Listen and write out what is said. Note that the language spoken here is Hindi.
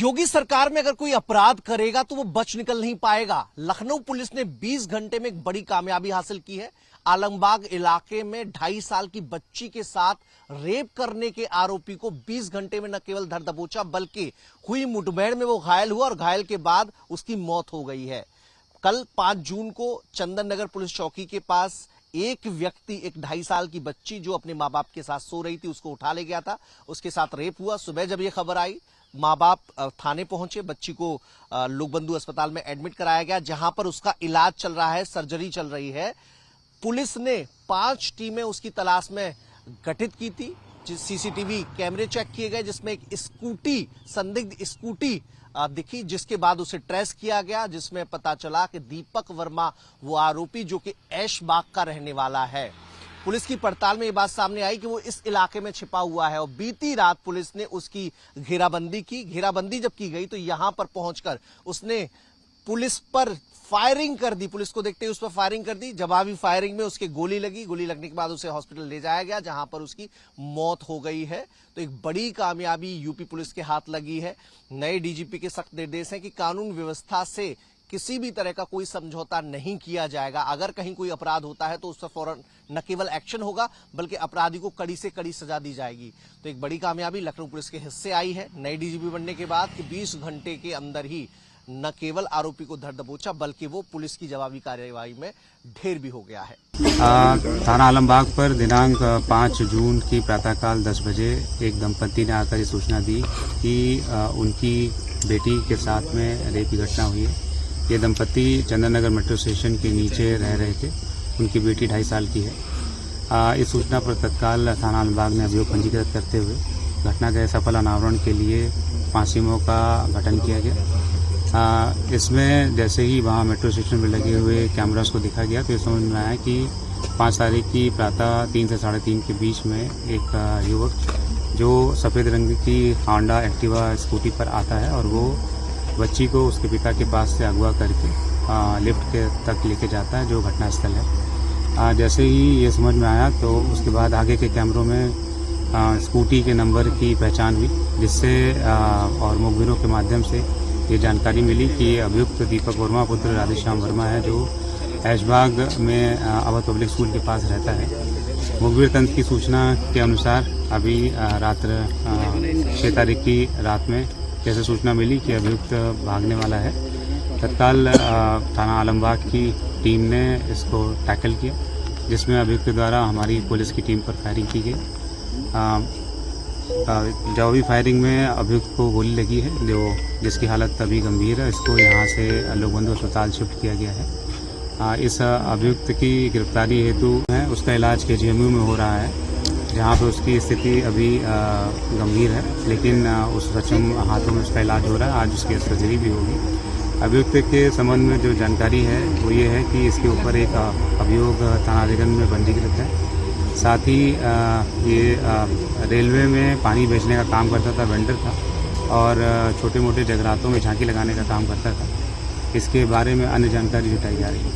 योगी सरकार में अगर कोई अपराध करेगा तो वो बच निकल नहीं पाएगा। लखनऊ पुलिस ने 20 घंटे में एक बड़ी कामयाबी हासिल की है। आलमबाग इलाके में 2.5 साल की बच्ची के साथ रेप करने के आरोपी को 20 घंटे में न केवल धर दबोचा बल्कि हुई मुठभेड़ में वो घायल हुआ और घायल के बाद उसकी मौत हो गई है। कल 5 जून को चंदन नगर पुलिस चौकी के पास एक व्यक्ति एक 2.5 साल की बच्ची जो अपने माँ बाप के साथ सो रही थी उसको उठा ले गया था, उसके साथ रेप हुआ। सुबह जब ये खबर आई माँ बाप थाने पहुंचे, बच्ची को लोकबंधु अस्पताल में एडमिट कराया गया जहां पर उसका इलाज चल रहा है, सर्जरी चल रही है। पुलिस ने 5 टीमें उसकी तलाश में गठित की थी। सीसीटीवी कैमरे चेक किए गए जिसमें एक स्कूटी, संदिग्ध स्कूटी दिखी, जिसके बाद उसे ट्रेस किया गया, जिसमें पता चला कि दीपक वर्मा वो आरोपी जो कि ऐशबाग का रहने वाला है। पुलिस की पड़ताल में ये बात सामने आई कि वो इस इलाके में छिपा हुआ है और बीती रात पुलिस ने उसकी घेराबंदी की। घेराबंदी जब की गई तो यहां पर पहुंचकर उसने पुलिस पर फायरिंग कर दी। पुलिस को देखते ही उस पर फायरिंग कर दी। जवाबी फायरिंग में उसके गोली लगी। गोली लगने के बाद उसे हॉस्पिटल ले जाया गया जहां पर उसकी मौत हो गई है। तो एक बड़ी कामयाबी यूपी पुलिस के हाथ लगी है। नए डीजीपी के सख्त निर्देश हैं कि कानून व्यवस्था से किसी भी तरह का कोई समझौता नहीं किया जाएगा। अगर कहीं कोई अपराध होता है तो उस पर फौरन न केवल एक्शन होगा बल्कि अपराधी को कड़ी से कड़ी सजा दी जाएगी। तो एक बड़ी कामयाबी लखनऊ पुलिस के हिस्से आई है नए डीजीपी बनने के बाद कि 20 घंटे के अंदर ही न केवल आरोपी को धर दबोचा बल्कि वो पुलिस की जवाबी कार्यवाही में ढेर भी हो गया है। थाना आलमबाग पर दिनांक 5 जून की प्रातःकाल 10 बजे एक दंपति ने आकर ये सूचना दी कि उनकी बेटी के साथ में रेप की घटना हुई है। ये दंपति चंदन नगर मेट्रो स्टेशन के नीचे रह रहे थे। उनकी बेटी 2.5 साल की है। इस सूचना पर तत्काल थाना आलमबाग ने अभियोग पंजीकृत करते हुए घटना के सफल अनावरण के लिए 5 टीमों का गठन किया गया। इसमें जैसे ही वहाँ मेट्रो स्टेशन पर लगे हुए कैमरास को देखा गया तो ये समझ में आया कि 5 तारीख की प्रातः 3 से 3:30 के बीच में एक युवक जो सफ़ेद रंग की होंडा एक्टिवा स्कूटी पर आता है और वो बच्ची को उसके पिता के पास से अगवा करके लिफ्ट के तक लेके जाता है जो घटनास्थल है। जैसे ही ये समझ में आया तो उसके बाद आगे के कैमरों में स्कूटी के नंबर की पहचान हुई, जिससे और मुखबिरों के माध्यम से ये जानकारी मिली कि अभियुक्त दीपक वर्मा पुत्र राधेश्याम वर्मा है जो ऐशबाग में अवध पब्लिक स्कूल के पास रहता है। मुखबिर तंत्र की सूचना के अनुसार अभी रात्र 6 तारीख की रात में जैसे सूचना मिली कि अभियुक्त भागने वाला है, तत्काल थाना आलमबाग की टीम ने इसको टैकल किया, जिसमें अभियुक्त द्वारा हमारी पुलिस की टीम पर फायरिंग की गई। जवाबी फायरिंग में अभियुक्त को गोली लगी है जिसकी हालत अभी गंभीर है। इसको यहाँ से लोकबंधु अस्पताल शिफ्ट किया गया है। इस अभियुक्त की गिरफ्तारी हेतु है उसका इलाज केजीएमयू में हो रहा है जहाँ पर उसकी स्थिति अभी गंभीर है, लेकिन उस सक्षम हाथों में उसका इलाज हो रहा है। आज उसकी सर्जरी भी होगी। अभियुक्त के संबंध में जो जानकारी है वो ये है कि इसके ऊपर एक अभियोग थाना अधिगम में पंजीकृत है। साथ ही ये रेलवे में पानी बेचने का काम करता था, वेंडर था और छोटे मोटे जगरातों में झांकी लगाने का काम करता था। इसके बारे में अन्य जानकारी जुटाई जा रही है।